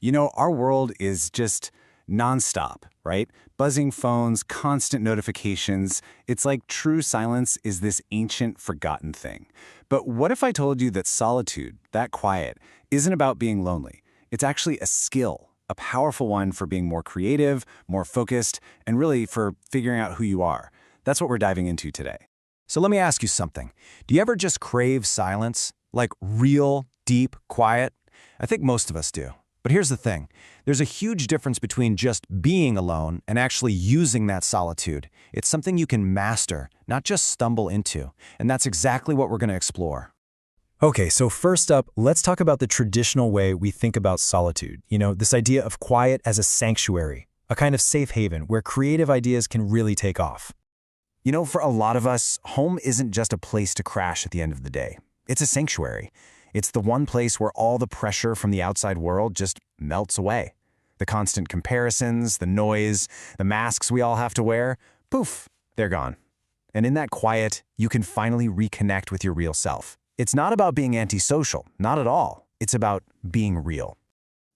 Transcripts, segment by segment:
Our world is just nonstop, right? Buzzing phones, constant notifications. It's like true silence is this ancient, forgotten thing. But what if I told you that solitude, that quiet, isn't about being lonely? It's actually a skill, a powerful one for being more creative, more focused, and really for figuring out who you are. That's what we're diving into today. So let me ask you something. Do you ever just crave silence? Like real, deep quiet? I think most of us do. But here's the thing. There's a huge difference between just being alone and actually using that solitude. It's something you can master, not just stumble into. And that's exactly what we're going to explore. Okay, so first up, let's talk about the traditional way we think about solitude. This idea of quiet as a sanctuary, a kind of safe haven where creative ideas can really take off. For a lot of us, home isn't just a place to crash at the end of the day. It's a sanctuary. It's the one place where all the pressure from the outside world just melts away. The constant comparisons, the noise, the masks we all have to wear, poof, they're gone. And in that quiet, you can finally reconnect with your real self. It's not about being antisocial, not at all. It's about being real.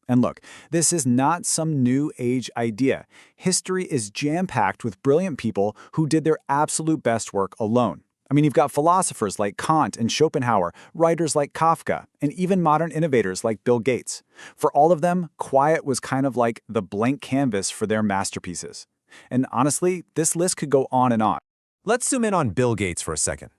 And look, this is not some new age idea. History is jam-packed with brilliant people who did their absolute best work alone. You've got philosophers like Kant and Schopenhauer, writers like Kafka, and even modern innovators like Bill Gates. For all of them, quiet was kind of like the blank canvas for their masterpieces. And honestly, this list could go on and on. Let's zoom in on Bill Gates for a second.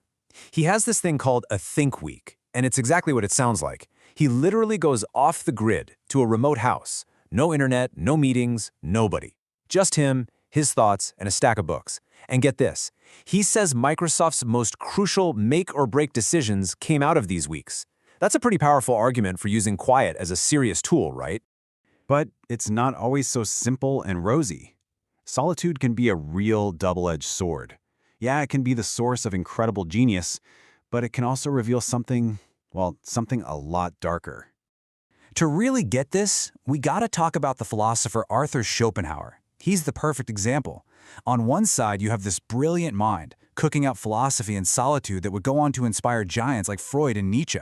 He has this thing called a think week, and it's exactly what it sounds like. He literally goes off the grid to a remote house. No internet, no meetings, nobody. Just him, his thoughts, and a stack of books. And get this, he says Microsoft's most crucial make-or-break decisions came out of these weeks. That's a pretty powerful argument for using quiet as a serious tool, right? But it's not always so simple and rosy. Solitude can be a real double-edged sword. Yeah, it can be the source of incredible genius, but it can also reveal something a lot darker. To really get this, we gotta talk about the philosopher Arthur Schopenhauer. He's the perfect example. On one side, you have this brilliant mind, cooking up philosophy and solitude that would go on to inspire giants like Freud and Nietzsche.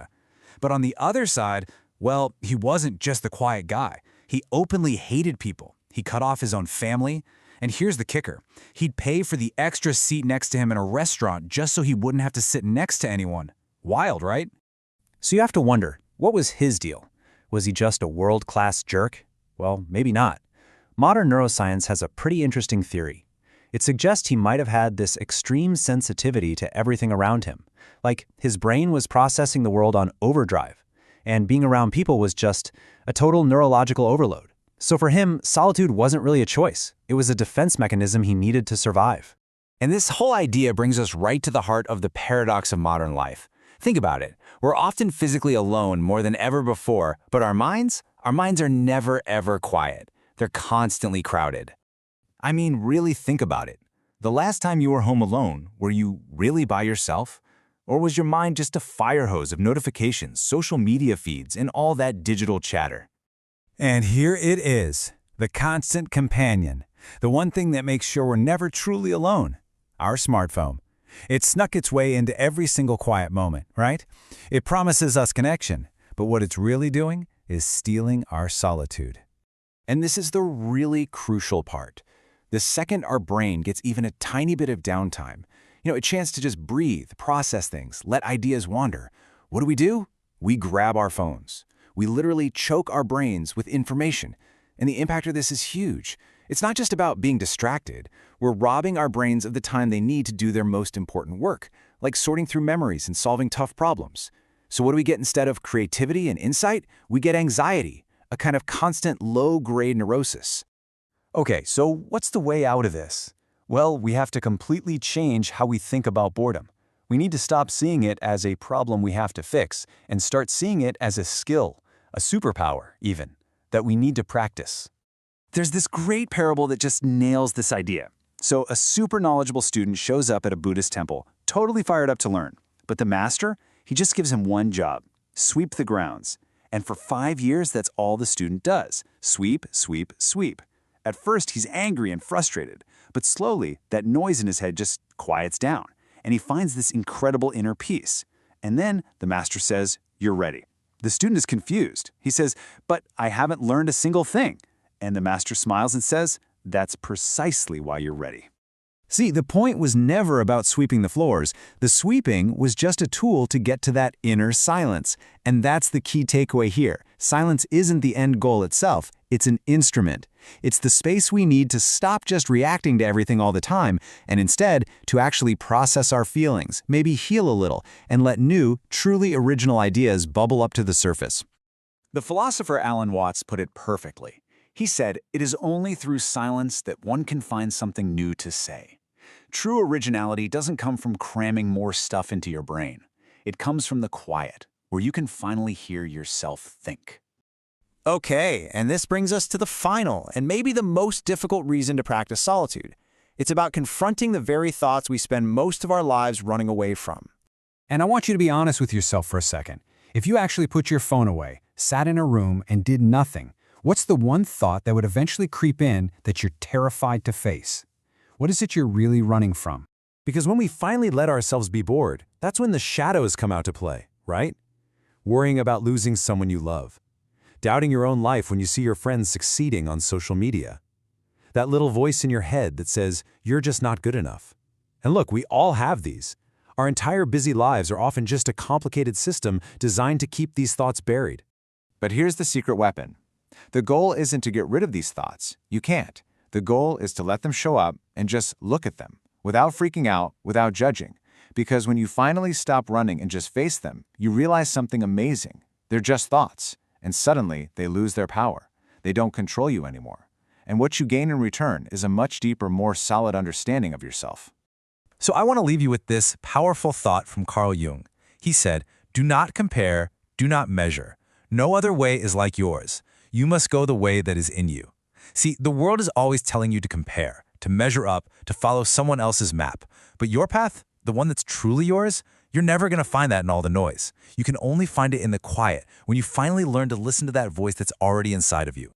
But on the other side, he wasn't just the quiet guy. He openly hated people. He cut off his own family. And here's the kicker. He'd pay for the extra seat next to him in a restaurant just so he wouldn't have to sit next to anyone. Wild, right? So you have to wonder, what was his deal? Was he just a world-class jerk? Well, maybe not. Modern neuroscience has a pretty interesting theory. It suggests he might have had this extreme sensitivity to everything around him. Like, his brain was processing the world on overdrive, and being around people was just a total neurological overload. So for him, solitude wasn't really a choice. It was a defense mechanism he needed to survive. And this whole idea brings us right to the heart of the paradox of modern life. Think about it. We're often physically alone more than ever before, but our minds are never ever quiet. They're constantly crowded. Really think about it. The last time you were home alone, were you really by yourself? Or was your mind just a fire hose of notifications, social media feeds, and all that digital chatter? And here it is, the constant companion, the one thing that makes sure we're never truly alone, our smartphone. It snuck its way into every single quiet moment, right? It promises us connection, but what it's really doing is stealing our solitude. And this is the really crucial part. The second our brain gets even a tiny bit of downtime, a chance to just breathe, process things, let ideas wander, what do? We grab our phones. We literally choke our brains with information. And the impact of this is huge. It's not just about being distracted. We're robbing our brains of the time they need to do their most important work, like sorting through memories and solving tough problems. So what do we get instead of creativity and insight? We get anxiety, a kind of constant low-grade neurosis. Okay, so what's the way out of this? Well, we have to completely change how we think about boredom. We need to stop seeing it as a problem we have to fix and start seeing it as a skill, a superpower even, that we need to practice. There's this great parable that just nails this idea. So a super knowledgeable student shows up at a Buddhist temple, totally fired up to learn. But the master, he just gives him one job: sweep the grounds. And for 5 years, that's all the student does: sweep, sweep, sweep. At first, he's angry and frustrated, but slowly, that noise in his head just quiets down, and he finds this incredible inner peace. And then the master says, "You're ready." The student is confused. He says, "But I haven't learned a single thing." And the master smiles and says, "That's precisely why you're ready." See, the point was never about sweeping the floors. The sweeping was just a tool to get to that inner silence. And that's the key takeaway here. Silence isn't the end goal itself. It's an instrument. It's the space we need to stop just reacting to everything all the time, and instead to actually process our feelings, maybe heal a little, and let new, truly original ideas bubble up to the surface. The philosopher Alan Watts put it perfectly. He said, "It is only through silence that one can find something new to say." True originality doesn't come from cramming more stuff into your brain. It comes from the quiet, where you can finally hear yourself think. Okay, and this brings us to the final and maybe the most difficult reason to practice solitude. It's about confronting the very thoughts we spend most of our lives running away from. And I want you to be honest with yourself for a second. If you actually put your phone away, sat in a room, and did nothing, what's the one thought that would eventually creep in that you're terrified to face? What is it you're really running from? Because when we finally let ourselves be bored, that's when the shadows come out to play, right? Worrying about losing someone you love. Doubting your own life when you see your friends succeeding on social media. That little voice in your head that says, you're just not good enough. And look, we all have these. Our entire busy lives are often just a complicated system designed to keep these thoughts buried. But here's the secret weapon. The goal isn't to get rid of these thoughts. You can't. The goal is to let them show up and just look at them, without freaking out, without judging. Because when you finally stop running and just face them, you realize something amazing. They're just thoughts, and suddenly they lose their power. They don't control you anymore. And what you gain in return is a much deeper, more solid understanding of yourself. So I want to leave you with this powerful thought from Carl Jung. He said, "Do not compare, do not measure. No other way is like yours. You must go the way that is in you." See, the world is always telling you to compare, to measure up, to follow someone else's map. But your path, the one that's truly yours, you're never going to find that in all the noise. You can only find it in the quiet, when you finally learn to listen to that voice that's already inside of you.